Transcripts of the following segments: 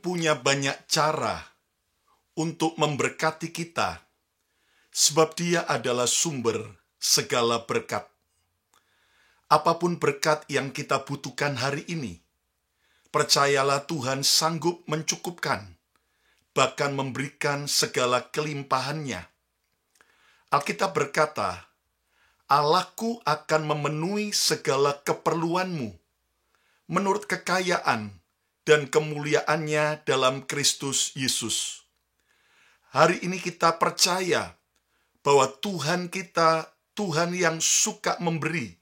punya banyak cara untuk memberkati kita, sebab Dia adalah sumber segala berkat. Apapun berkat yang kita butuhkan hari ini, percayalah Tuhan sanggup mencukupkan, bahkan memberikan segala kelimpahannya. Alkitab berkata, "Allahku akan memenuhi segala keperluanmu menurut kekayaan dan kemuliaannya dalam Kristus Yesus." Hari ini kita percaya bahwa Tuhan kita, Tuhan yang suka memberi,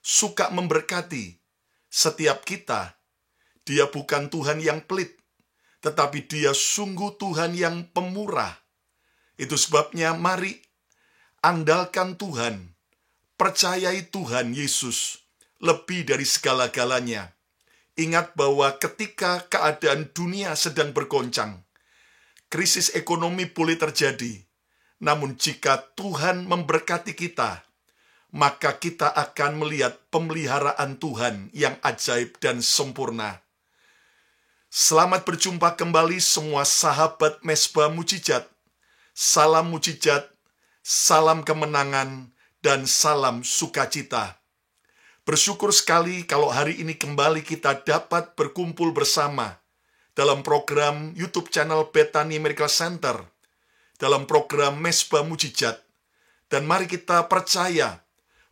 suka memberkati setiap kita. Dia bukan Tuhan yang pelit, tetapi Dia sungguh Tuhan yang pemurah. Itu sebabnya mari andalkan Tuhan, percayai Tuhan Yesus lebih dari segala-galanya. Ingat bahwa ketika keadaan dunia sedang bergoncang, krisis ekonomi boleh terjadi, namun jika Tuhan memberkati kita, maka kita akan melihat pemeliharaan Tuhan yang ajaib dan sempurna. Selamat berjumpa kembali semua sahabat Mesbah Mujizat. Salam mujizat, salam kemenangan, dan salam sukacita. Bersyukur sekali kalau hari ini kembali kita dapat berkumpul bersama dalam program YouTube channel Bethany Miracle Center, dalam program Mesbah Mujizat. Dan mari kita percaya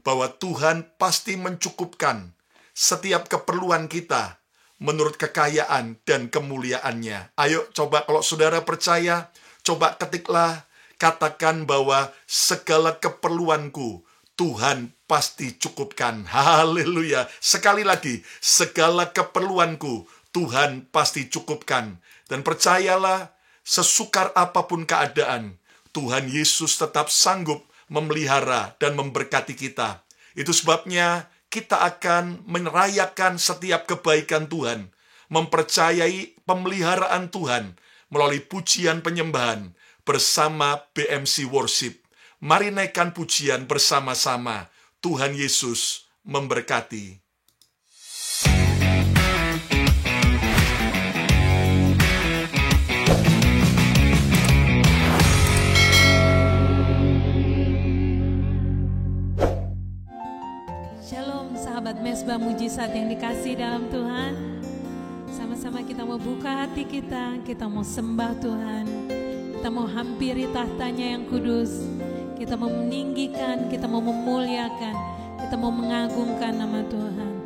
bahwa Tuhan pasti mencukupkan setiap keperluan kita menurut kekayaan dan kemuliaannya. Ayo coba kalau saudara percaya, coba ketiklah, katakan bahwa segala keperluanku Tuhan pasti cukupkan. Haleluya. Sekali lagi, segala keperluanku Tuhan pasti cukupkan. Dan percayalah, sesukar apapun keadaan, Tuhan Yesus tetap sanggup memelihara dan memberkati kita. Itu sebabnya kita akan merayakan setiap kebaikan Tuhan, mempercayai pemeliharaan Tuhan melalui pujian penyembahan bersama BMC Worship. Mari naikkan pujian bersama-sama. Tuhan Yesus memberkati. Shalom sahabat Mesbah Mujizat yang dikasihi dalam Tuhan. Sama-sama kita mau buka hati kita mau sembah Tuhan. Kita mau hampiri tahtanya yang kudus. Kita mau meninggikan, kita mau memuliakan, kita mau mengagungkan nama Tuhan.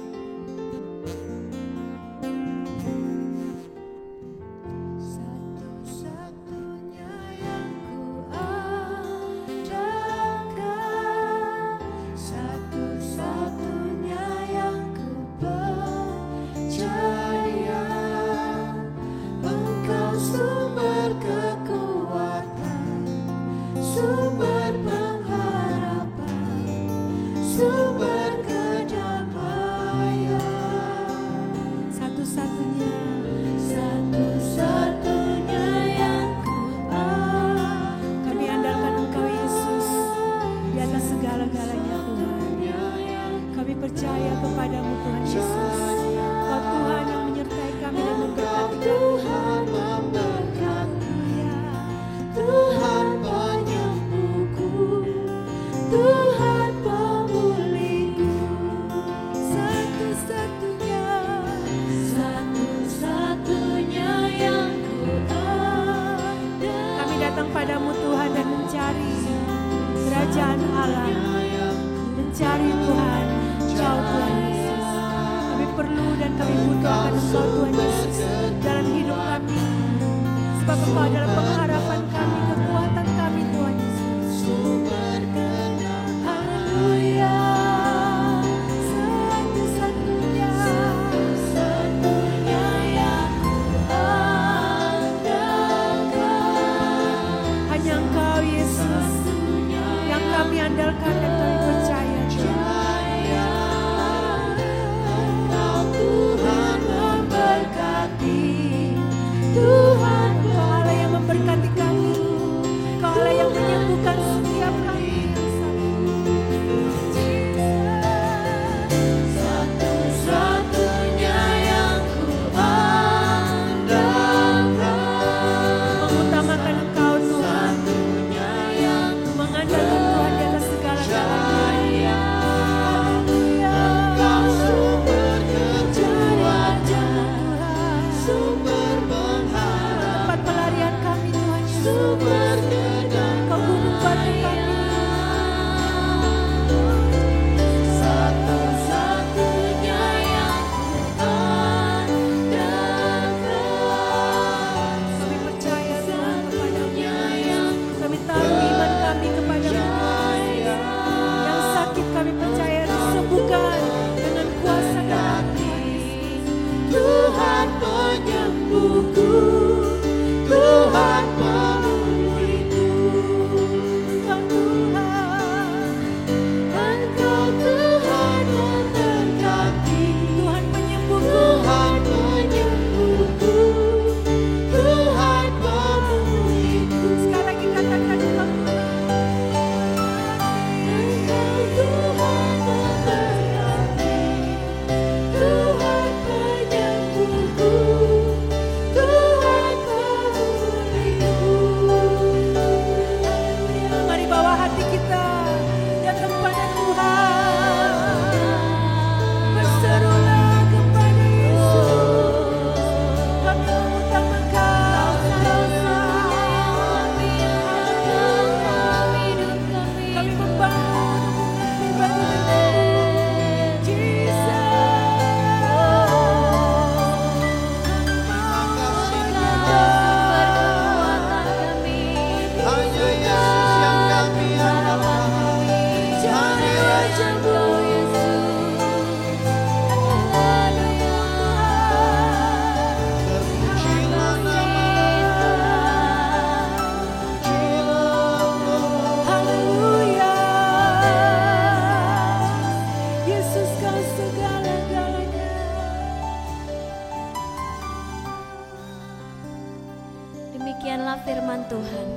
firman Tuhan.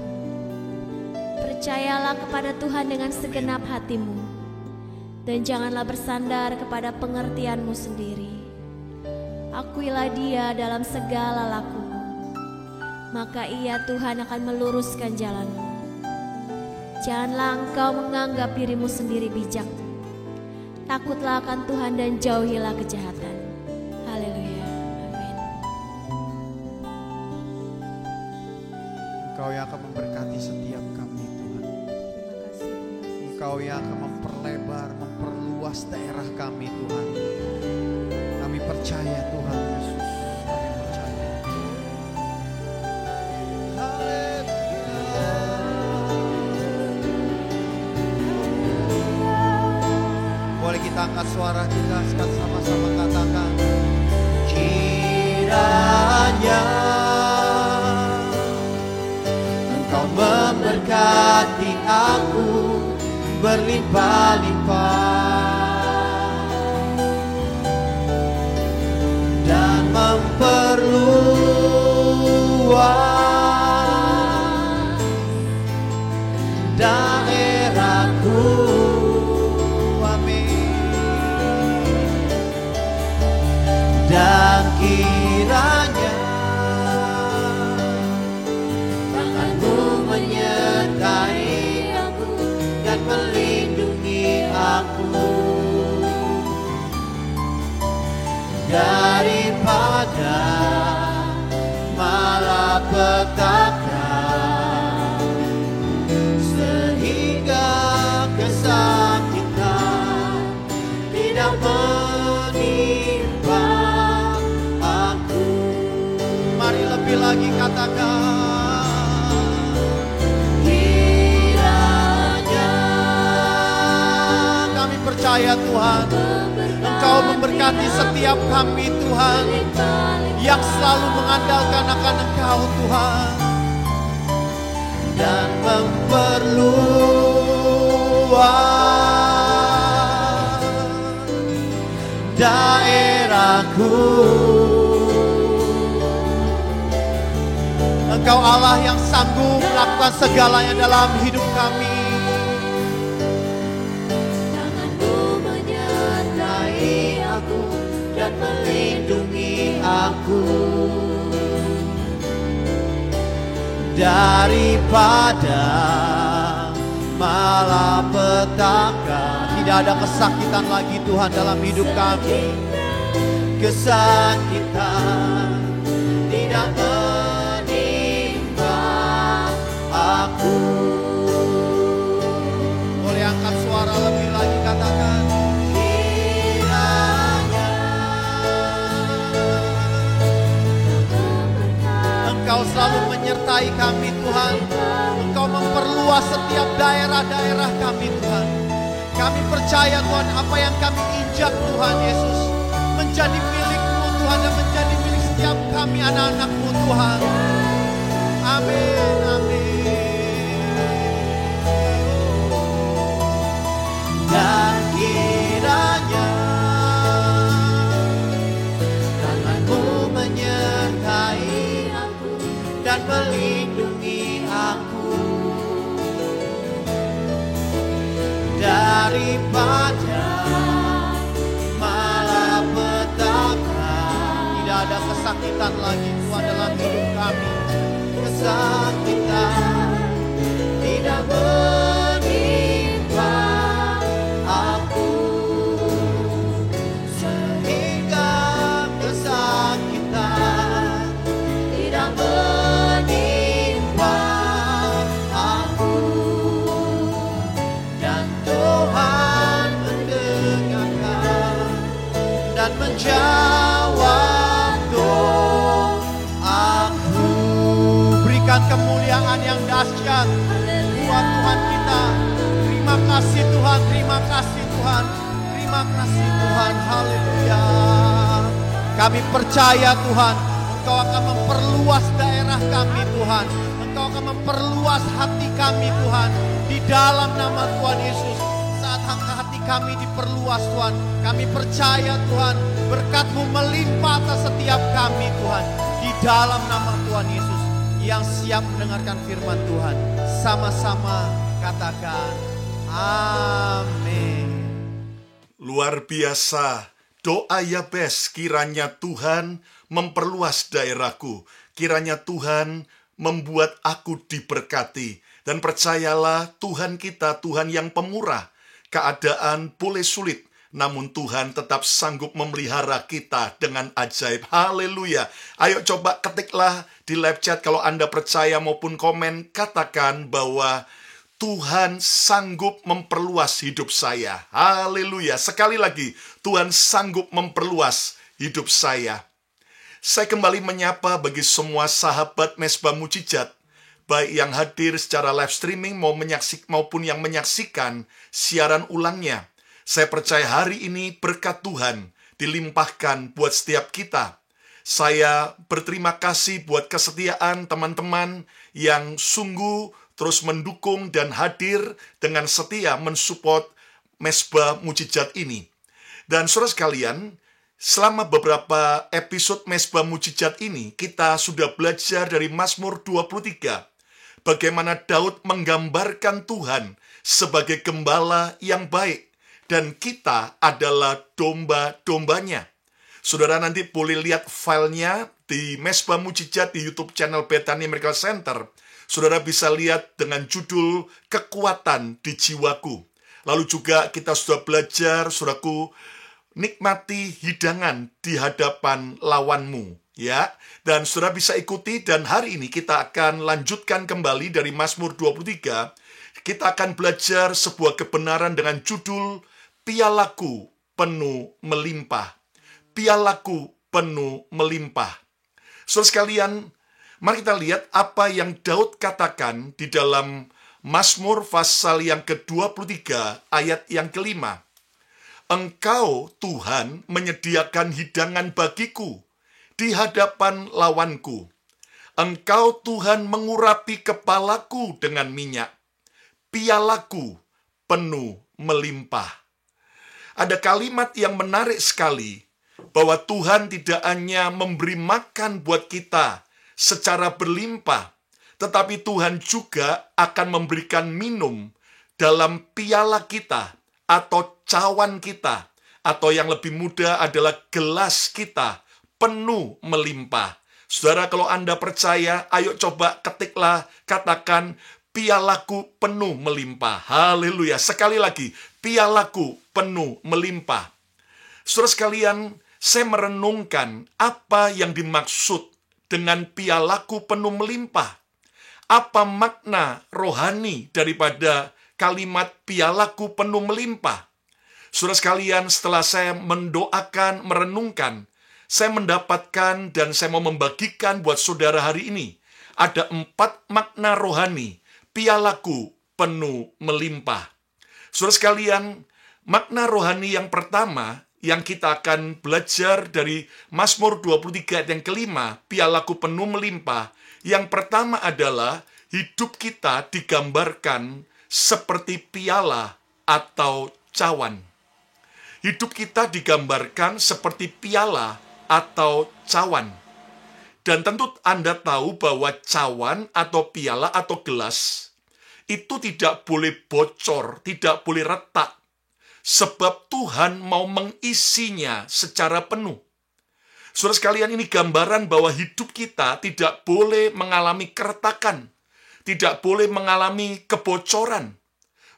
Percayalah kepada Tuhan dengan segenap hatimu, dan janganlah bersandar kepada pengertianmu sendiri. Akuilah Dia dalam segala lakumu, maka Ia Tuhan akan meluruskan jalanmu. Janganlah engkau menganggap dirimu sendiri bijak. Takutlah akan Tuhan dan jauhilah kejahatan. Haleluya. Amin. Engkau yang akan memberkati setiap kami, Tuhan. Engkau yang akan memperlebar, memperluas daerah kami, Tuhan. Kami percaya, Tuhan Yesus. Kami percaya. Boleh kita angkat suara kita, sama-sama katakan, kiranya Engkau memberkati aku berlimpah-limpah dan memperluas daerahku. Dan kiranya tanganmu menyertai aku dan melindungi aku daripada malapetaka, sehingga kesakitan tidak menimpa. Lebih lagi katakan, kiranya kami percaya Tuhan, Engkau memberkati setiap kami Tuhan, yang selalu mengandalkan akan Engkau Tuhan, dan memperluas daerahku. Engkau Allah yang sanggup melakukan segalanya dalam hidup kami. Tanganmu menyertai aku dan melindungi aku daripada malapetaka. Tidak ada kesakitan lagi Tuhan dalam hidup kami. Kesakitan tidak menimpa menyertai kami Tuhan. Engkau memperluas setiap daerah-daerah kami Tuhan. Kami percaya Tuhan, apa yang kami injak Tuhan Yesus menjadi milik-Mu Tuhan, dan menjadi milik setiap kami anak-anak-Mu Tuhan. Amin, amin. Dan kiranya tangan-Mu menyertai aku dan melindungi aku daripada malapetaka. Tidak ada kesakitan lagi Tuhan dalam hidup kami. Kesakitan tidak menimpa aku, sehingga kesakitan tidak menimpa aku. Dan Tuhan mendengarkan dan menjawab doaku. Berikan kemuliaan yang dahsyat buat Tuhan kita. Terima kasih Tuhan, terima kasih Tuhan, terima kasih Tuhan. Haleluya. Kami percaya Tuhan, Engkau akan memperluas daerah kami Tuhan. Engkau akan memperluas hati kami Tuhan. Di dalam nama Tuhan Yesus, saat hati kami diperluas Tuhan, kami percaya Tuhan, berkat-Mu melimpah atas setiap kami Tuhan. Di dalam nama Tuhan Yesus yang siap mendengarkan firman Tuhan, sama-sama katakan amin. Luar biasa doa Yabes, kiranya Tuhan memperluas daerahku, kiranya Tuhan membuat aku diberkati. Dan percayalah Tuhan kita, Tuhan yang pemurah. Keadaan boleh sulit, namun Tuhan tetap sanggup memelihara kita dengan ajaib. Haleluya. Ayo coba ketiklah di live chat kalau Anda percaya maupun komen, katakan bahwa Tuhan sanggup memperluas hidup saya. Haleluya. Sekali lagi, Tuhan sanggup memperluas hidup saya. Saya kembali menyapa bagi semua sahabat Mesbah Mujizat, baik yang hadir secara live streaming maupun yang menyaksikan siaran ulangnya. Saya percaya hari ini berkat Tuhan dilimpahkan buat setiap kita. Saya berterima kasih buat kesetiaan teman-teman yang sungguh terus mendukung dan hadir dengan setia mensupport Mesbah Mujizat ini. Dan saudara sekalian, selama beberapa episode Mesbah Mujizat ini, kita sudah belajar dari Mazmur 23. Bagaimana Daud menggambarkan Tuhan sebagai gembala yang baik. Dan kita adalah domba-dombanya. Saudara nanti boleh lihat filenya di Mesbah Mujizat di YouTube channel Bethany Miracle Center. Saudara bisa lihat dengan judul Kekuatan di Jiwaku. Lalu juga kita sudah belajar, saudaraku, nikmati hidangan di hadapan lawanmu. Ya, dan saudara bisa ikuti, dan hari ini kita akan lanjutkan kembali dari Mazmur 23. Kita akan belajar sebuah kebenaran dengan judul Pialaku penuh melimpah. Pialaku penuh melimpah. Saudara sekalian, mari kita lihat apa yang Daud katakan di dalam Mazmur pasal yang ke-23 ayat yang ke-5. Engkau Tuhan menyediakan hidangan bagiku di hadapan lawanku. Engkau Tuhan mengurapi kepalaku dengan minyak. Pialaku penuh melimpah. Ada kalimat yang menarik sekali, bahwa Tuhan tidak hanya memberi makan buat kita secara berlimpah, tetapi Tuhan juga akan memberikan minum dalam piala kita, atau cawan kita, atau yang lebih mudah adalah gelas kita, penuh melimpah. Saudara, kalau Anda percaya, ayo coba ketiklah, katakan, pialaku penuh melimpah. Haleluya. Sekali lagi, pialaku penuh melimpah. Saudara sekalian, saya merenungkan apa yang dimaksud dengan pialaku penuh melimpah. Apa makna rohani daripada kalimat pialaku penuh melimpah? Saudara sekalian, setelah saya mendoakan, merenungkan, saya mendapatkan dan saya mau membagikan buat saudara hari ini ada 4 makna rohani. Pialaku penuh melimpah. Saudara sekalian, makna rohani yang pertama yang kita akan belajar dari Mazmur 23 ayat yang kelima, pialaku penuh melimpah. Yang pertama adalah hidup kita digambarkan seperti piala atau cawan. Hidup kita digambarkan seperti piala atau cawan. Dan tentu Anda tahu bahwa cawan atau piala atau gelas itu tidak boleh bocor, tidak boleh retak. Sebab Tuhan mau mengisinya secara penuh. Saudara sekalian, ini gambaran bahwa hidup kita tidak boleh mengalami keretakan, tidak boleh mengalami kebocoran.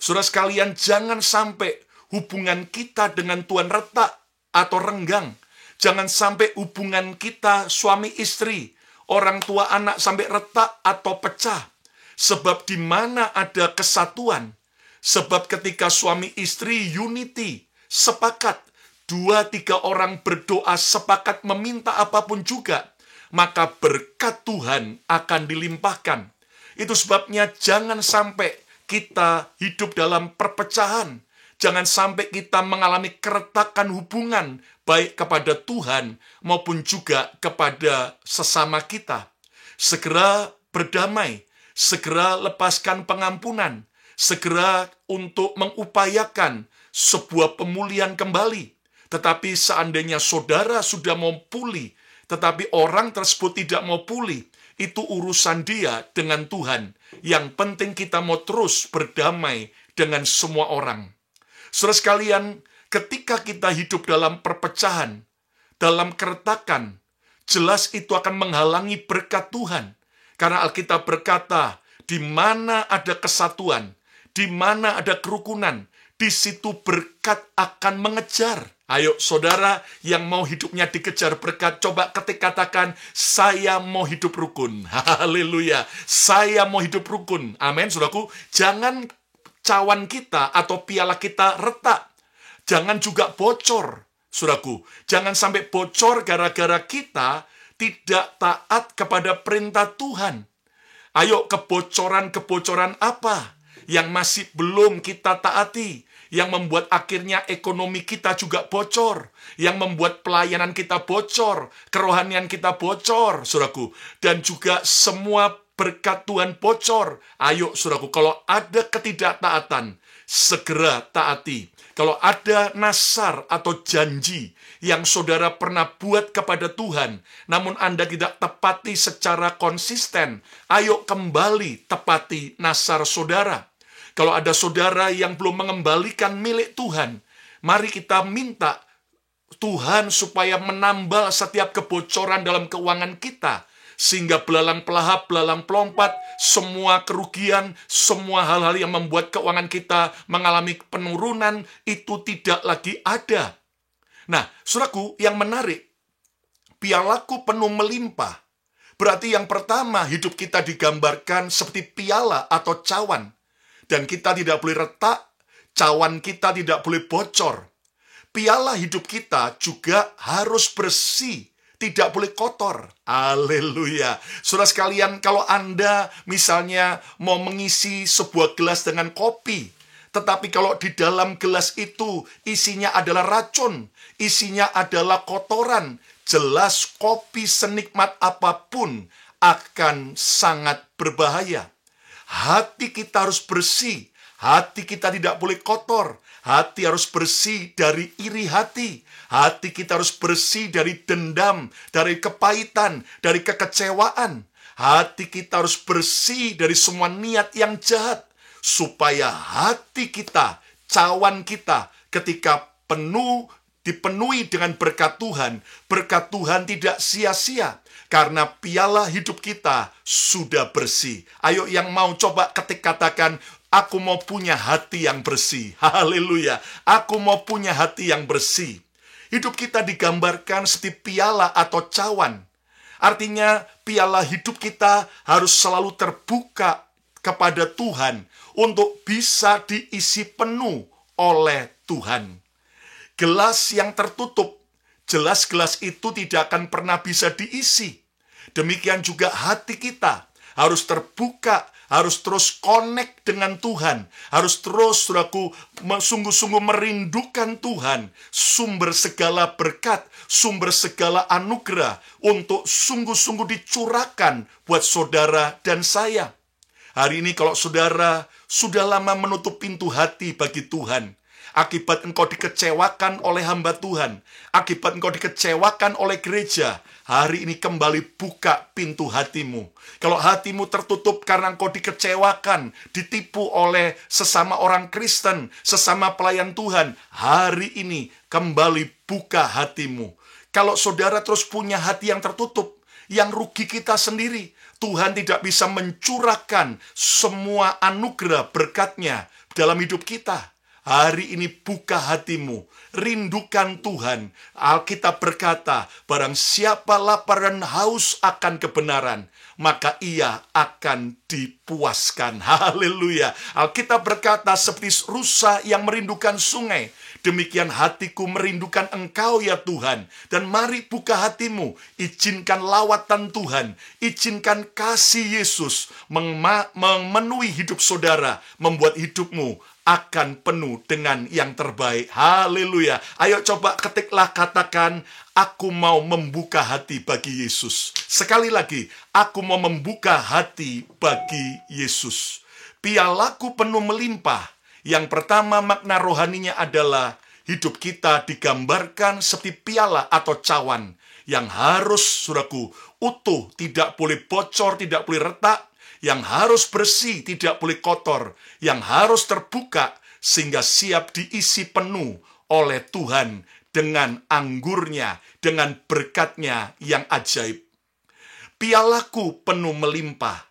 Saudara sekalian, jangan sampai hubungan kita dengan Tuhan retak atau renggang. Jangan sampai hubungan kita suami istri, orang tua anak sampai retak atau pecah. Sebab di mana ada kesatuan, sebab ketika suami istri unity, sepakat, 2-3 orang berdoa sepakat meminta apapun juga, maka berkat Tuhan akan dilimpahkan. Itu sebabnya jangan sampai kita hidup dalam perpecahan. Jangan sampai kita mengalami keretakan hubungan, baik kepada Tuhan maupun juga kepada sesama kita. Segera berdamai, segera lepaskan pengampunan, segera untuk mengupayakan sebuah pemulihan kembali. Tetapi seandainya saudara sudah mau pulih, tetapi orang tersebut tidak mau pulih, itu urusan dia dengan Tuhan. Yang penting kita mau terus berdamai dengan semua orang. Saudara sekalian, ketika kita hidup dalam perpecahan, dalam keretakan, jelas itu akan menghalangi berkat Tuhan. Karena Alkitab berkata, di mana ada kesatuan, di mana ada kerukunan, di situ berkat akan mengejar. Ayo saudara yang mau hidupnya dikejar berkat, coba katakan, saya mau hidup rukun. Haleluya, saya mau hidup rukun. Amin, saudaraku. Jangan cawan kita atau piala kita retak. Jangan juga bocor, saudaraku. Jangan sampai bocor gara-gara kita tidak taat kepada perintah Tuhan. Ayo, kebocoran-kebocoran apa yang masih belum kita taati, yang membuat akhirnya ekonomi kita juga bocor, yang membuat pelayanan kita bocor, kerohanian kita bocor, saudaraku, dan juga semua berkat Tuhan bocor. Ayo, saudaraku, kalau ada ketidaktaatan, segera taati. Kalau ada nasar atau janji yang saudara pernah buat kepada Tuhan, namun Anda tidak tepati secara konsisten, ayo kembali tepati nasar saudara. Kalau ada saudara yang belum mengembalikan milik Tuhan, mari kita minta Tuhan supaya menambal setiap kebocoran dalam keuangan kita, sehingga belalang pelahap, belalang pelompat, semua kerugian, semua hal-hal yang membuat keuangan kita mengalami penurunan, itu tidak lagi ada. Nah, saudaraku, yang menarik, pialaku penuh melimpah. Berarti yang pertama, hidup kita digambarkan seperti piala atau cawan. Dan kita tidak boleh retak, cawan kita tidak boleh bocor. Piala hidup kita juga harus bersih, tidak boleh kotor. Haleluya. Saudara sekalian, kalau Anda misalnya mau mengisi sebuah gelas dengan kopi, tetapi kalau di dalam gelas itu isinya adalah racun, isinya adalah kotoran, jelas kopi senikmat apapun akan sangat berbahaya. Hati kita harus bersih, hati kita tidak boleh kotor, hati harus bersih dari iri hati, hati kita harus bersih dari dendam, dari kepahitan, dari kekecewaan, hati kita harus bersih dari semua niat yang jahat, supaya hati kita, cawan kita, ketika dipenuhi dengan berkat Tuhan tidak sia-sia. Karena piala hidup kita sudah bersih. Ayo yang mau coba katakan, aku mau punya hati yang bersih. Haleluya. Aku mau punya hati yang bersih. Hidup kita digambarkan seperti piala atau cawan. Artinya piala hidup kita harus selalu terbuka kepada Tuhan untuk bisa diisi penuh oleh Tuhan. Gelas yang tertutup, jelas gelas itu tidak akan pernah bisa diisi. Demikian juga hati kita. harus terbuka, harus terus connect dengan Tuhan, harus terus, saudaraku, sungguh-sungguh merindukan Tuhan, sumber segala berkat, sumber segala anugerah, untuk sungguh-sungguh dicurahkan buat saudara dan saya. Hari ini kalau saudara sudah lama menutup pintu hati bagi Tuhan, akibat engkau dikecewakan oleh hamba Tuhan, akibat engkau dikecewakan oleh gereja, hari ini kembali buka pintu hatimu. Kalau hatimu tertutup karena engkau dikecewakan, ditipu oleh sesama orang Kristen, sesama pelayan Tuhan, hari ini kembali buka hatimu. Kalau saudara terus punya hati yang tertutup, yang rugi kita sendiri. Tuhan tidak bisa mencurahkan semua anugerah berkat-Nya dalam hidup kita. Hari ini buka hatimu, rindukan Tuhan. Alkitab berkata, barang siapa lapar dan haus akan kebenaran, maka ia akan dipuaskan. Haleluya. Alkitab berkata, seperti rusa yang merindukan sungai, demikian hatiku merindukan Engkau ya Tuhan. Dan mari buka hatimu, izinkan lawatan Tuhan, izinkan kasih Yesus memenuhi hidup saudara, membuat hidupmu akan penuh dengan yang terbaik. Haleluya. Ayo coba ketiklah, katakan, aku mau membuka hati bagi Yesus. Sekali lagi, aku mau membuka hati bagi Yesus. Pialaku penuh melimpah. Yang pertama, makna rohaninya adalah hidup kita digambarkan seperti piala atau cawan yang harus, saudaraku, utuh, tidak boleh bocor, tidak boleh retak, yang harus bersih, tidak boleh kotor, yang harus terbuka sehingga siap diisi penuh oleh Tuhan dengan anggurnya, dengan berkat-Nya yang ajaib. Pialaku penuh melimpah.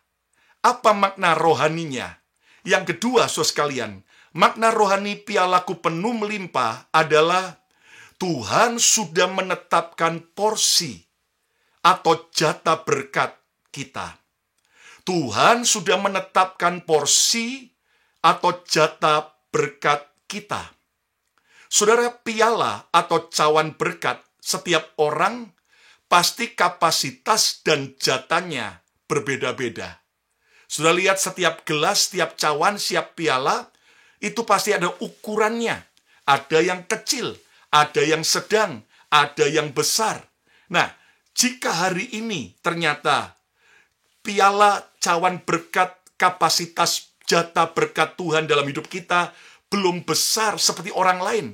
Apa makna rohaninya? Yang kedua, saudara sekalian, makna rohani pialaku penuh melimpah adalah Tuhan sudah menetapkan porsi atau jatah berkat kita. Tuhan sudah menetapkan porsi atau jatah berkat kita. Saudara, piala atau cawan berkat setiap orang pasti kapasitas dan jatahnya berbeda-beda. Sudah lihat setiap gelas, setiap cawan, setiap piala, itu pasti ada ukurannya. Ada yang kecil, ada yang sedang, ada yang besar. Nah, jika hari ini ternyata piala, cawan berkat, kapasitas jatah berkat Tuhan dalam hidup kita belum besar seperti orang lain,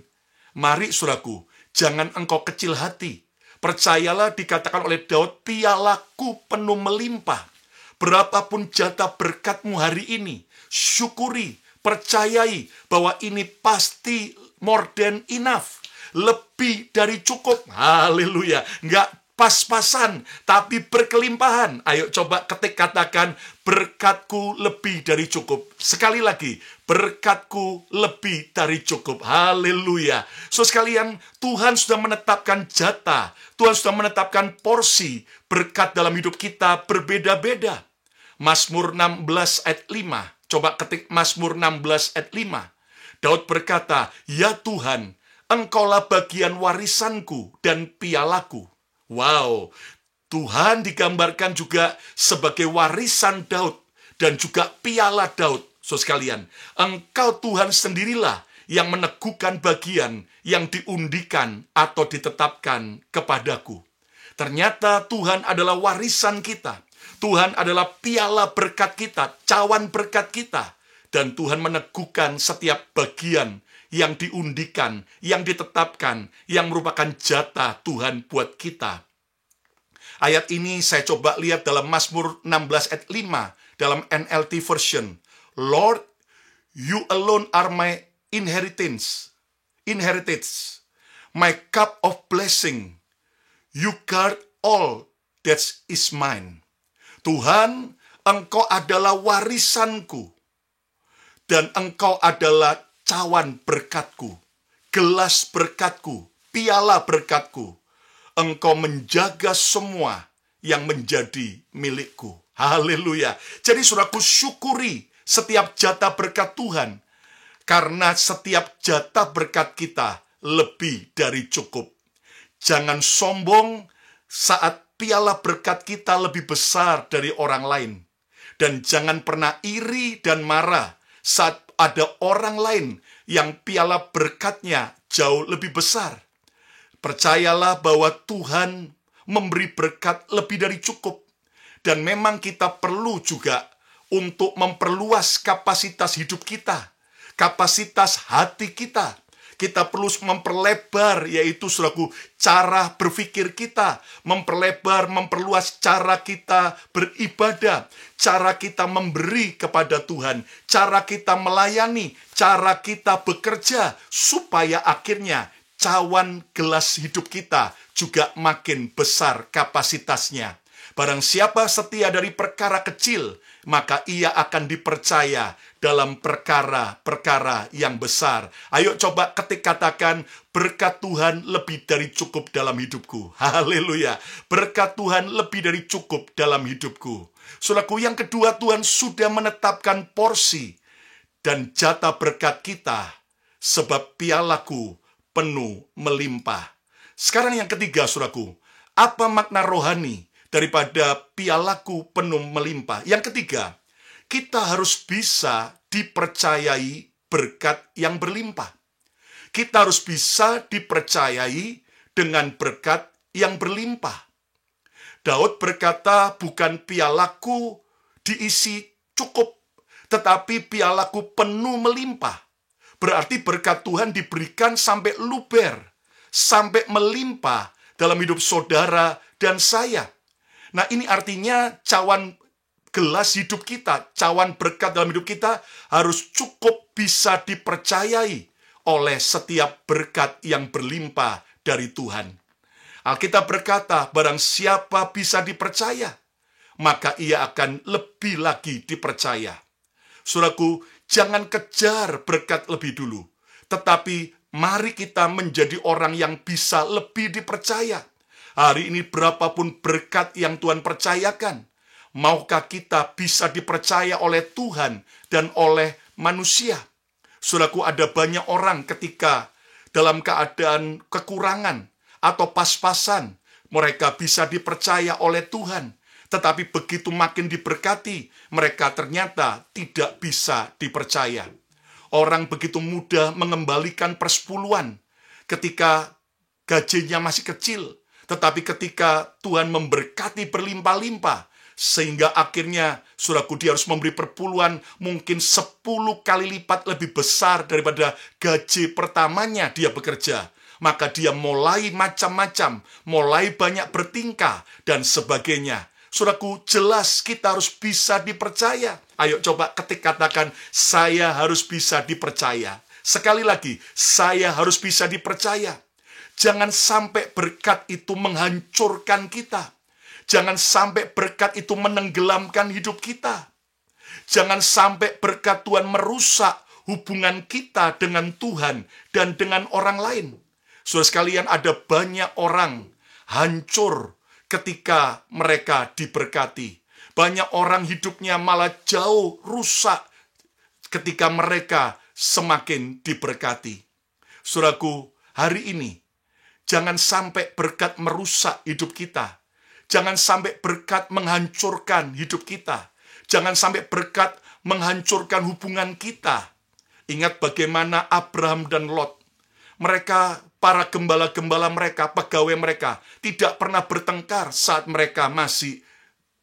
mari saudaraku, jangan engkau kecil hati. Percayalah, dikatakan oleh Daud, pialaku penuh melimpah. Berapapun jatah berkatmu hari ini, syukuri, percayai bahwa ini pasti more than enough. Lebih dari cukup. Haleluya. Enggak pas-pasan, tapi berkelimpahan. Ayo coba ketik, katakan, berkatku lebih dari cukup. Sekali lagi, berkatku lebih dari cukup. Haleluya. So sekalian, Tuhan sudah menetapkan jatah, Tuhan sudah menetapkan porsi berkat dalam hidup kita berbeda-beda. Mazmur 16 ayat 5. Coba ketik Mazmur 16 ayat 5. Daud berkata, ya Tuhan, Engkaulah bagian warisanku dan pialaku. Wow, Tuhan digambarkan juga sebagai warisan Daud dan juga piala Daud. So sekalian, Engkau Tuhan sendirilah yang meneguhkan bagian yang diundikan atau ditetapkan kepadaku. Ternyata Tuhan adalah warisan kita. Tuhan adalah piala berkat kita, cawan berkat kita. Dan Tuhan meneguhkan setiap bagian yang diundikan, yang ditetapkan, yang merupakan jatah Tuhan buat kita. Ayat ini saya coba lihat dalam Mazmur 16 ayat 5 dalam NLT version. Lord, you alone are my inheritance, my cup of blessing. You guard all that is mine. Tuhan, Engkau adalah warisanku, dan Engkau adalah cawan berkatku, gelas berkatku, piala berkatku. Engkau menjaga semua yang menjadi milikku. Haleluya. Jadi saudaraku, syukuri setiap jatah berkat Tuhan, karena setiap jatah berkat kita lebih dari cukup. Jangan sombong saat piala berkat kita lebih besar dari orang lain. Dan jangan pernah iri dan marah saat ada orang lain yang piala berkatnya jauh lebih besar. Percayalah bahwa Tuhan memberi berkat lebih dari cukup. Dan memang kita perlu juga untuk memperluas kapasitas hidup kita, kapasitas hati kita. Kita perlu memperlebar, yaitu saudaraku, cara berpikir kita. Memperluas cara kita beribadah, cara kita memberi kepada Tuhan, cara kita melayani, cara kita bekerja, supaya akhirnya cawan gelas hidup kita juga makin besar kapasitasnya. Barang siapa setia dari perkara kecil, maka ia akan dipercaya dalam perkara-perkara yang besar. Ayo coba katakan, berkat Tuhan lebih dari cukup dalam hidupku. Haleluya. Berkat Tuhan lebih dari cukup dalam hidupku. Saudaraku, yang kedua, Tuhan sudah menetapkan porsi dan jatah berkat kita, sebab pialaku penuh melimpah. Sekarang yang ketiga, saudaraku, apa makna rohani daripada pialaku penuh melimpah? Yang ketiga, kita harus bisa dipercayai berkat yang berlimpah. Kita harus bisa dipercayai dengan berkat yang berlimpah. Daud berkata, bukan pialaku diisi cukup, tetapi pialaku penuh melimpah. Berarti berkat Tuhan diberikan sampai luber, sampai melimpah dalam hidup saudara dan saya. Nah, ini artinya cawan gelas hidup kita, cawan berkat dalam hidup kita harus cukup bisa dipercayai oleh setiap berkat yang berlimpah dari Tuhan. Alkitab berkata, barang siapa bisa dipercaya, maka ia akan lebih lagi dipercaya. Saudaraku, jangan kejar berkat lebih dulu, tetapi mari kita menjadi orang yang bisa lebih dipercaya. Hari ini berapapun berkat yang Tuhan percayakan, maukah kita bisa dipercaya oleh Tuhan dan oleh manusia? Saudaraku, ada banyak orang ketika dalam keadaan kekurangan atau pas-pasan, mereka bisa dipercaya oleh Tuhan. Tetapi begitu makin diberkati, mereka ternyata tidak bisa dipercaya. Orang begitu mudah mengembalikan persepuluhan ketika gajinya masih kecil. Tetapi ketika Tuhan memberkati berlimpah-limpah, sehingga akhirnya, saudaraku, dia harus memberi perpuluhan mungkin 10 kali lipat lebih besar daripada gaji pertamanya dia bekerja. Maka dia mulai macam-macam, mulai banyak bertingkah, dan sebagainya. Saudaraku, jelas kita harus bisa dipercaya. Ayo coba katakan, saya harus bisa dipercaya. Sekali lagi, saya harus bisa dipercaya. Jangan sampai berkat itu menghancurkan kita. Jangan sampai berkat itu menenggelamkan hidup kita. Jangan sampai berkat Tuhan merusak hubungan kita dengan Tuhan dan dengan orang lain. Saudara sekalian, ada banyak orang hancur ketika mereka diberkati. Banyak orang hidupnya malah jauh rusak ketika mereka semakin diberkati. Saudaraku, hari ini, jangan sampai berkat merusak hidup kita. Jangan sampai berkat menghancurkan hidup kita. Jangan sampai berkat menghancurkan hubungan kita. Ingat bagaimana Abraham dan Lot. Mereka, para gembala-gembala mereka, pegawai mereka, tidak pernah bertengkar saat mereka masih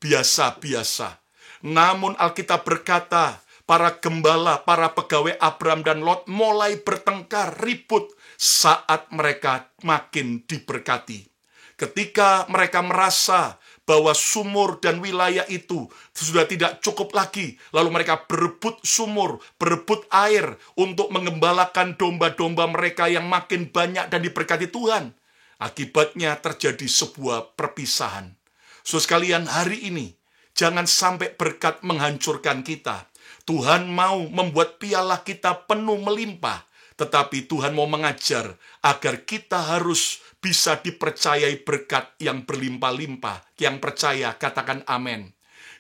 biasa-biasa. Namun Alkitab berkata, para gembala, para pegawai Abraham dan Lot mulai bertengkar, ribut saat mereka makin diberkati. Ketika mereka merasa bahwa sumur dan wilayah itu sudah tidak cukup lagi, lalu mereka berebut sumur, berebut air untuk mengembalakan domba-domba mereka yang makin banyak dan diberkati Tuhan. Akibatnya terjadi sebuah perpisahan. Saudara sekalian, hari ini jangan sampai berkat menghancurkan kita. Tuhan mau membuat piala kita penuh melimpah, tetapi Tuhan mau mengajar agar kita harus bisa dipercayai berkat yang berlimpah-limpah. Yang percaya, katakan amin.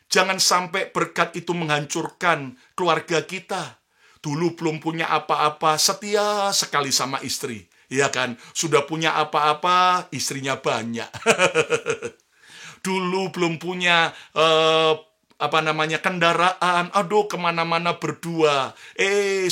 Jangan sampai berkat itu menghancurkan keluarga kita. Dulu belum punya apa-apa, setia sekali sama istri. Ya kan? Sudah punya apa-apa, istrinya banyak. Dulu belum punya kendaraan, aduh kemana-mana berdua,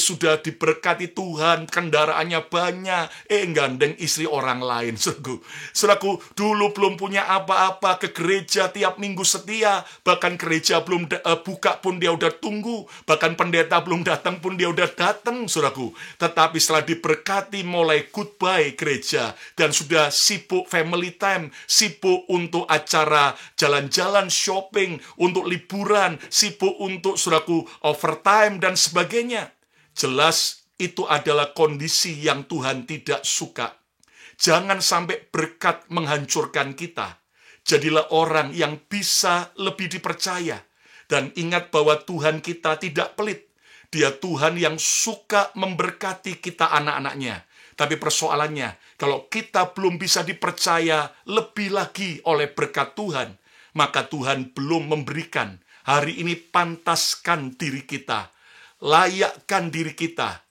sudah diberkati Tuhan, kendaraannya banyak, gandeng istri orang lain. Saudaraku, dulu belum punya apa-apa, ke gereja tiap minggu setia, bahkan gereja belum buka pun dia udah tunggu, bahkan pendeta belum datang pun dia udah datang, saudaraku. Tetapi setelah diberkati, mulai goodbye gereja, dan sudah sibuk family time, sibuk untuk acara jalan-jalan, shopping, untuk liburan, sibuk untuk saudaraku overtime dan sebagainya. Jelas itu adalah kondisi yang Tuhan tidak suka. Jangan sampai berkat menghancurkan kita. Jadilah orang yang bisa lebih dipercaya. Dan ingat bahwa Tuhan kita tidak pelit. Dia Tuhan yang suka memberkati kita anak-anaknya. Tapi persoalannya, kalau kita belum bisa dipercaya lebih lagi oleh berkat Tuhan, maka Tuhan belum memberikan. Hari ini pantaskan diri kita, layakkan diri kita,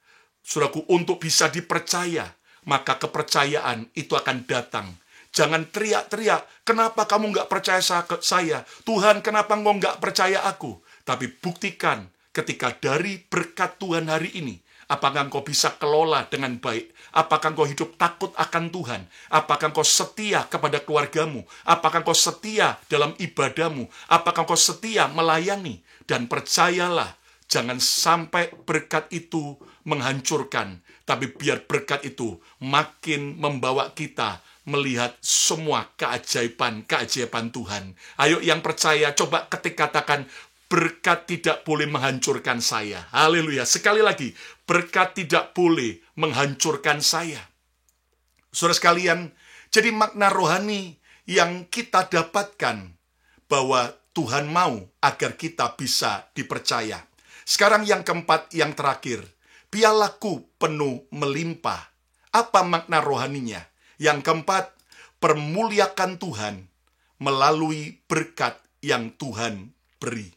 saudaraku, untuk bisa dipercaya, maka kepercayaan itu akan datang. Jangan teriak-teriak, kenapa kamu nggak percaya saya? Tuhan, kenapa engkau nggak percaya aku? Tapi buktikan ketika dari berkat Tuhan hari ini, apakah engkau bisa kelola dengan baik? Apakah engkau hidup takut akan Tuhan? Apakah engkau setia kepada keluargamu? Apakah engkau setia dalam ibadahmu? Apakah engkau setia melayani? Dan percayalah, jangan sampai berkat itu menghancurkan. Tapi biar berkat itu makin membawa kita melihat semua keajaiban Tuhan. Ayo yang percaya, coba katakan, berkat tidak boleh menghancurkan saya. Haleluya. Sekali lagi, berkat tidak boleh menghancurkan saya. Saudara sekalian, jadi makna rohani yang kita dapatkan bahwa Tuhan mau agar kita bisa dipercaya. Sekarang yang keempat, yang terakhir, pialaku penuh melimpah. Apa makna rohaninya? Yang keempat, permuliakan Tuhan melalui berkat yang Tuhan beri.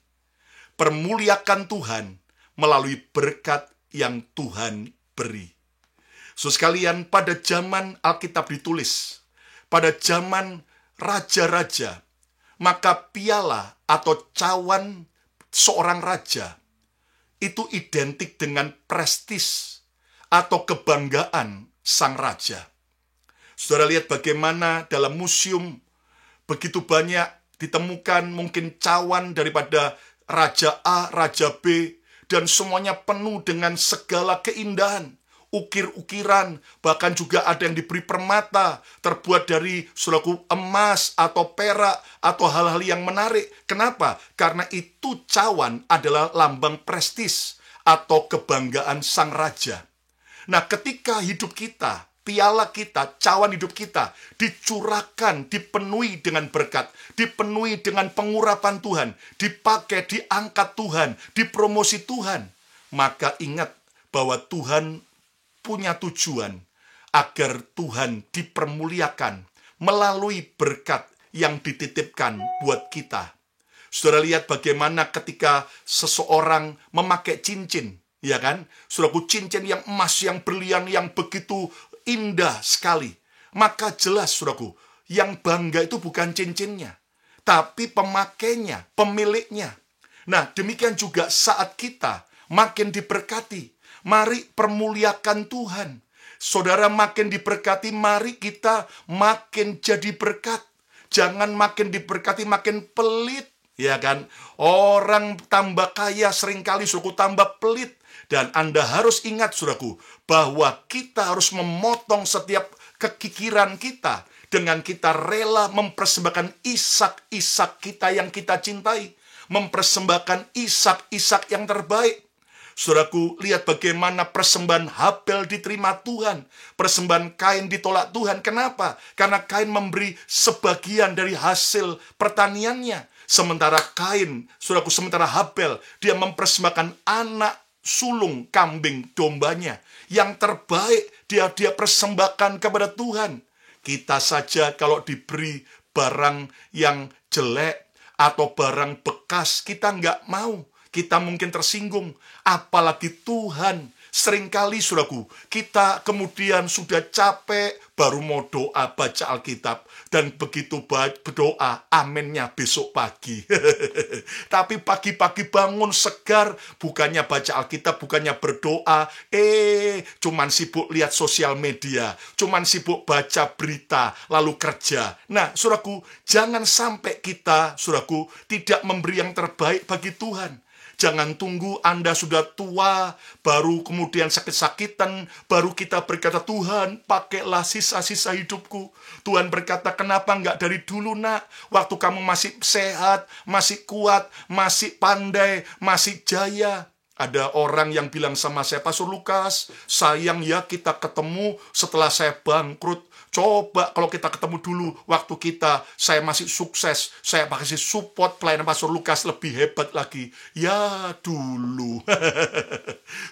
Permuliakan Tuhan melalui berkat yang Tuhan beri. So sekalian, pada zaman Alkitab ditulis, pada zaman raja-raja, maka piala atau cawan seorang raja itu identik dengan prestis atau kebanggaan sang raja. Saudara lihat bagaimana dalam museum begitu banyak ditemukan mungkin cawan daripada Raja A, Raja B, dan semuanya penuh dengan segala keindahan, ukir-ukiran, bahkan juga ada yang diberi permata, terbuat dari saudaraku emas atau perak atau hal-hal yang menarik. Kenapa? Karena itu cawan adalah lambang prestis atau kebanggaan sang raja. Nah, ketika hidup kita, piala kita, cawan hidup kita dicurahkan, dipenuhi dengan berkat, dipenuhi dengan pengurapan Tuhan, dipakai, diangkat Tuhan, dipromosi Tuhan, maka ingat bahwa Tuhan punya tujuan agar Tuhan dipermuliakan melalui berkat yang dititipkan buat kita. Saudara lihat bagaimana ketika seseorang memakai cincin, ya kan? Saudaraku, cincin yang emas, yang berlian, yang begitu indah sekali. Maka jelas, saudaraku, yang bangga itu bukan cincinnya, tapi pemakainya, pemiliknya. Nah, demikian juga saat kita makin diberkati, mari permuliakan Tuhan. Saudara makin diberkati, mari kita makin jadi berkat. Jangan makin diberkati, makin pelit. Ya kan? Orang tambah kaya seringkali suku tambah pelit. Dan Anda harus ingat, saudaraku, bahwa kita harus memotong setiap kekikiran kita dengan kita rela mempersembahkan Ishak kita yang kita cintai. Mempersembahkan Ishak yang terbaik. Saudaraku, lihat bagaimana persembahan Habel diterima Tuhan. Persembahan Kain ditolak Tuhan. Kenapa? Karena Kain memberi sebagian dari hasil pertaniannya. Sementara Habel, dia mempersembahkan anak sulung kambing dombanya. Yang terbaik dia persembahkan kepada Tuhan. Kita saja kalau diberi barang yang jelek atau barang bekas, kita nggak mau. Kita mungkin tersinggung. Apalagi Tuhan Seringkali, saudaraku, kita kemudian sudah capek, baru mau doa baca Alkitab. Dan begitu berdoa, aminnya besok pagi. Tapi pagi-pagi bangun segar, bukannya baca Alkitab, bukannya berdoa. Cuman sibuk lihat sosial media, cuman sibuk baca berita, lalu kerja. Nah, saudaraku, jangan sampai kita, saudaraku, tidak memberi yang terbaik bagi Tuhan. Jangan tunggu Anda sudah tua, baru kemudian sakit-sakitan, baru kita berkata, Tuhan, pakailah sisa-sisa hidupku. Tuhan berkata, kenapa enggak dari dulu, nak? Waktu kamu masih sehat, masih kuat, masih pandai, masih jaya. Ada orang yang bilang sama saya, Pastor Lukas, sayang ya kita ketemu setelah saya bangkrut. Coba kalau kita ketemu dulu, waktu saya masih sukses, saya kasih support pelayanan Pastor Lukas lebih hebat lagi. Ya dulu.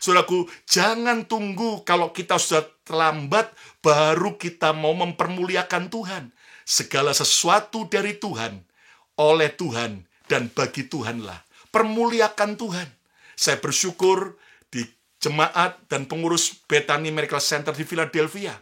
Saudaraku, jangan tunggu kalau kita sudah terlambat, baru kita mau mempermuliakan Tuhan. Segala sesuatu dari Tuhan, oleh Tuhan, dan bagi Tuhanlah. Permuliakan Tuhan. Saya bersyukur di jemaat dan pengurus Bethany Miracle Center di Philadelphia.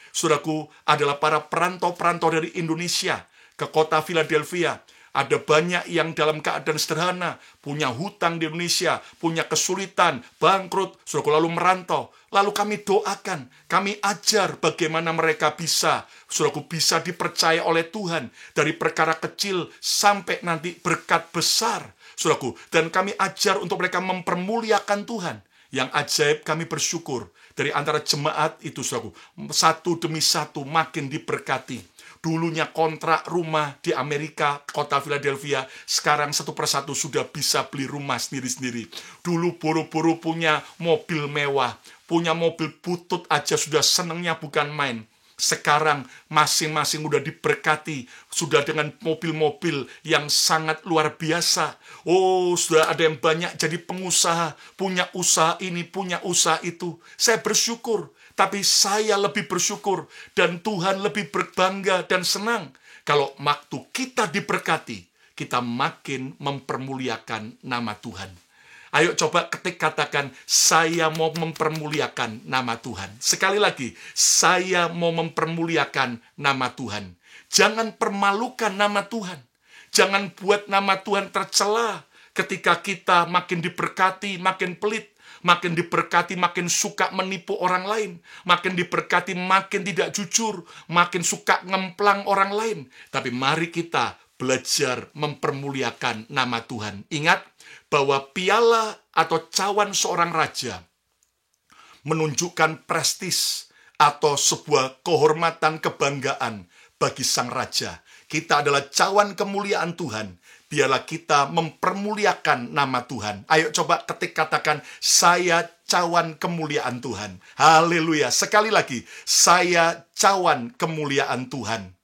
Saudaraku, adalah para perantau-perantau dari Indonesia ke kota Philadelphia. Ada banyak yang dalam keadaan sederhana, punya hutang di Indonesia, punya kesulitan, bangkrut, saudaraku, lalu merantau. Lalu kami doakan, kami ajar bagaimana mereka bisa, saudaraku, bisa dipercaya oleh Tuhan. Dari perkara kecil sampai nanti berkat besar, saudaraku. Dan kami ajar untuk mereka mempermuliakan Tuhan. Yang ajaib, kami bersyukur dari antara jemaat itu, saudaraku, satu demi satu makin diberkati. Dulunya kontrak rumah di Amerika, kota Philadelphia, sekarang satu persatu sudah bisa beli rumah sendiri-sendiri. Dulu buru-buru punya mobil mewah, punya mobil butut aja sudah senengnya bukan main. Sekarang masing-masing udah diberkati, sudah dengan mobil-mobil yang sangat luar biasa. Oh, sudah ada yang banyak jadi pengusaha, punya usaha ini, punya usaha itu. Saya bersyukur, tapi saya lebih bersyukur dan Tuhan lebih berbangga dan senang kalau waktu kita diberkati, kita makin mempermuliakan nama Tuhan. Ayo coba katakan, saya mau mempermuliakan nama Tuhan. Sekali lagi, saya mau mempermuliakan nama Tuhan. Jangan permalukan nama Tuhan. Jangan buat nama Tuhan tercela ketika kita makin diberkati, makin pelit. Makin diberkati, makin suka menipu orang lain. Makin diberkati, makin tidak jujur. Makin suka ngemplang orang lain. Tapi mari kita belajar mempermuliakan nama Tuhan. Ingat, bahwa piala atau cawan seorang raja menunjukkan prestis atau sebuah kehormatan kebanggaan bagi sang raja. Kita adalah cawan kemuliaan Tuhan. Biarlah kita mempermuliakan nama Tuhan. Ayo coba katakan, saya cawan kemuliaan Tuhan. Haleluya. Sekali lagi, saya cawan kemuliaan Tuhan.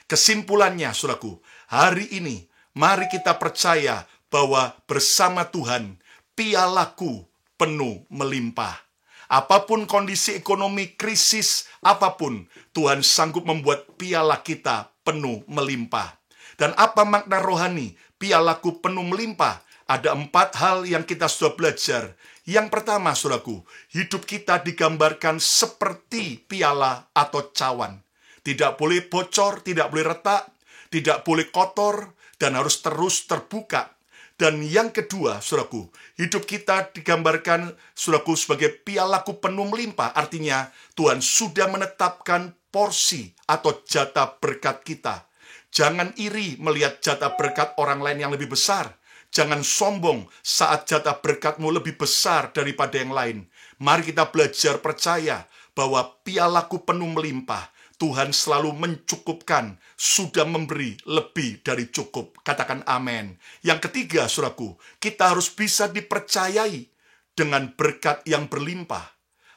Kesimpulannya, saudaraku, hari ini mari kita percaya bahwa bersama Tuhan, pialaku penuh melimpah. Apapun kondisi ekonomi, krisis, apapun, Tuhan sanggup membuat piala kita penuh melimpah. Dan apa makna rohani, pialaku penuh melimpah? Ada 4 hal yang kita sudah belajar. Yang pertama, saudaraku, hidup kita digambarkan seperti piala atau cawan. Tidak boleh bocor, tidak boleh retak, tidak boleh kotor, dan harus terus terbuka. Dan yang kedua, saudaraku, hidup kita digambarkan, saudaraku, sebagai pialaku penuh melimpah. Artinya, Tuhan sudah menetapkan porsi atau jatah berkat kita. Jangan iri melihat jatah berkat orang lain yang lebih besar. Jangan sombong saat jatah berkatmu lebih besar daripada yang lain. Mari kita belajar percaya bahwa pialaku penuh melimpah. Tuhan selalu mencukupkan, sudah memberi lebih dari cukup. Katakan amin. Yang ketiga, saudaraku, kita harus bisa dipercayai dengan berkat yang berlimpah.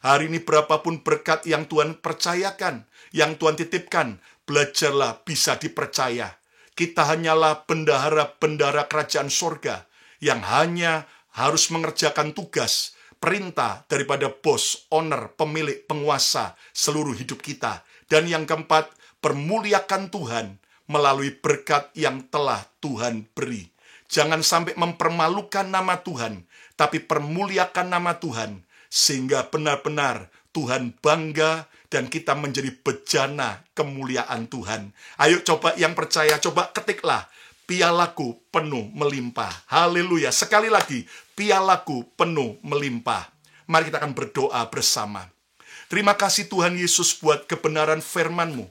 Hari ini berapapun berkat yang Tuhan percayakan, yang Tuhan titipkan, belajarlah bisa dipercaya. Kita hanyalah bendahara-bendahara kerajaan sorga yang hanya harus mengerjakan tugas, perintah daripada bos, owner, pemilik, penguasa seluruh hidup kita. Dan yang keempat, permuliakan Tuhan melalui berkat yang telah Tuhan beri. Jangan sampai mempermalukan nama Tuhan, tapi permuliakan nama Tuhan sehingga benar-benar Tuhan bangga dan kita menjadi bejana kemuliaan Tuhan. Ayo coba yang percaya, coba ketiklah, pialaku penuh melimpah. Haleluya. Sekali lagi, pialaku penuh melimpah. Mari kita akan berdoa bersama. Terima kasih Tuhan Yesus buat kebenaran firman-Mu,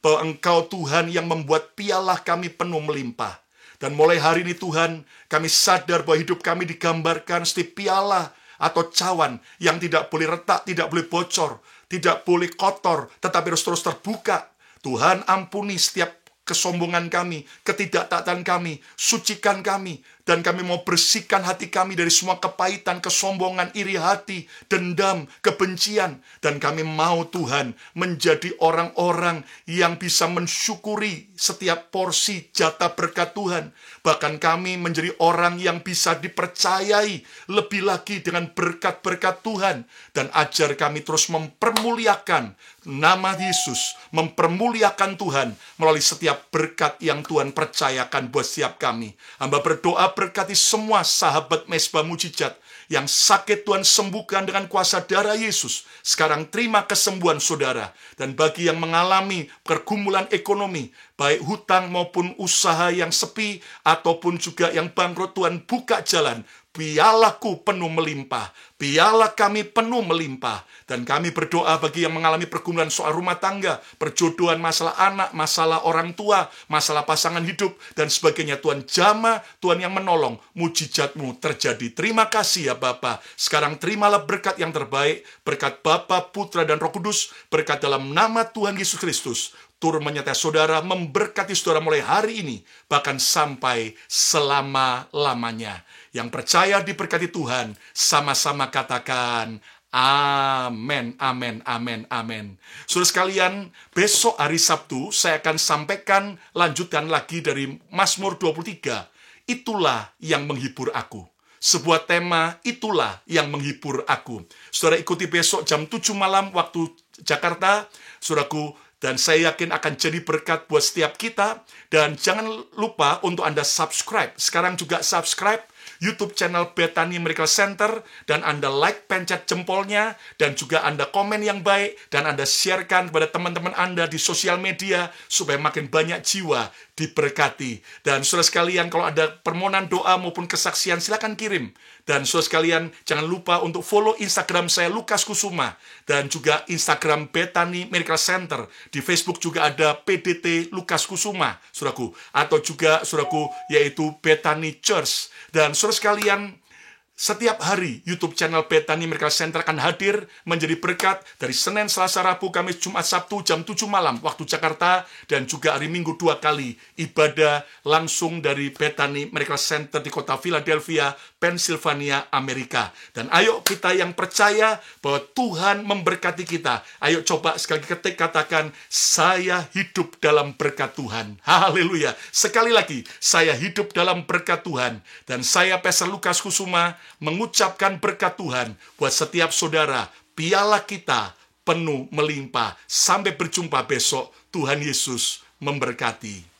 bahwa Engkau Tuhan yang membuat piala kami penuh melimpah. Dan mulai hari ini Tuhan, kami sadar bahwa hidup kami digambarkan seperti piala atau cawan yang tidak boleh retak, tidak boleh bocor, tidak boleh kotor, tetapi harus terus terbuka. Tuhan, ampuni setiap kesombongan kami, ketidaktaatan kami, sucikan kami, dan kami mau bersihkan hati kami dari semua kepahitan, kesombongan, iri hati, dendam, kebencian. Dan kami mau Tuhan menjadi orang-orang yang bisa mensyukuri setiap porsi jatah berkat Tuhan. Bahkan kami menjadi orang yang bisa dipercayai lebih lagi dengan berkat-berkat Tuhan. Dan ajar kami terus mempermuliakan nama Yesus, mempermuliakan Tuhan melalui setiap berkat yang Tuhan percayakan buat setiap kami. Hamba berdoa berkati semua sahabat Mesbah Mujizat yang sakit Tuhan sembuhkan dengan kuasa darah Yesus. Sekarang terima kesembuhan saudara. Dan bagi yang mengalami pergumulan ekonomi, baik hutang maupun usaha yang sepi, ataupun juga yang bangkrut, Tuhan buka jalan. Pialaku penuh melimpah, piala kami penuh melimpah. Dan kami berdoa bagi yang mengalami pergumulan soal rumah tangga, perjodohan, masalah anak, masalah orang tua, masalah pasangan hidup, dan sebagainya. Tuhan jamah, Tuhan yang menolong, mujizat-Mu terjadi. Terima kasih ya Bapa. Sekarang terimalah berkat yang terbaik, berkat Bapa, Putra, dan Roh Kudus, berkat dalam nama Tuhan Yesus Kristus. Turun menyertai saudara, memberkati saudara mulai hari ini, bahkan sampai selama-lamanya. Yang percaya diberkati Tuhan, sama-sama katakan, amin, amin, amin, amin. Saudara sekalian, besok hari Sabtu, saya akan sampaikan lanjutan lagi dari Mazmur 23. Itulah yang menghibur aku. Sebuah tema, itulah yang menghibur aku. Saudara ikuti besok jam 7 malam waktu Jakarta, saudaraku. Dan saya yakin akan jadi berkat buat setiap kita. Dan jangan lupa untuk Anda subscribe. Sekarang juga subscribe YouTube channel Bethany Miracle Center. Dan Anda like, pencet jempolnya. Dan juga Anda komen yang baik. Dan Anda sharekan kepada teman-teman Anda di sosial media. Supaya makin banyak jiwa diberkati. Dan saudara sekalian, kalau ada permohonan doa maupun kesaksian, silakan kirim. Dan saudara sekalian, jangan lupa untuk follow Instagram saya, Lukas Kusuma. Dan juga Instagram Bethany Miracle Center. Di Facebook juga ada PDT Lukas Kusuma, saudaraku. Atau juga, saudaraku, yaitu Bethany Church. Dan saudara sekalian, setiap hari YouTube channel Bethany Miracle Center akan hadir menjadi berkat dari Senin, Selasa, Rabu, Kamis, Jumat, Sabtu jam 7 malam waktu Jakarta, dan juga hari Minggu 2 kali ibadah langsung dari Bethany Miracle Center di kota Philadelphia, Pennsylvania, Amerika. Dan ayo kita yang percaya bahwa Tuhan memberkati kita. Ayo coba sekali ketik katakan, saya hidup dalam berkat Tuhan. Haleluya. Sekali lagi, saya hidup dalam berkat Tuhan. Dan saya Pastor Lukas Kusuma mengucapkan berkat Tuhan buat setiap saudara. Piala kita penuh melimpah. Sampai berjumpa besok. Tuhan Yesus memberkati.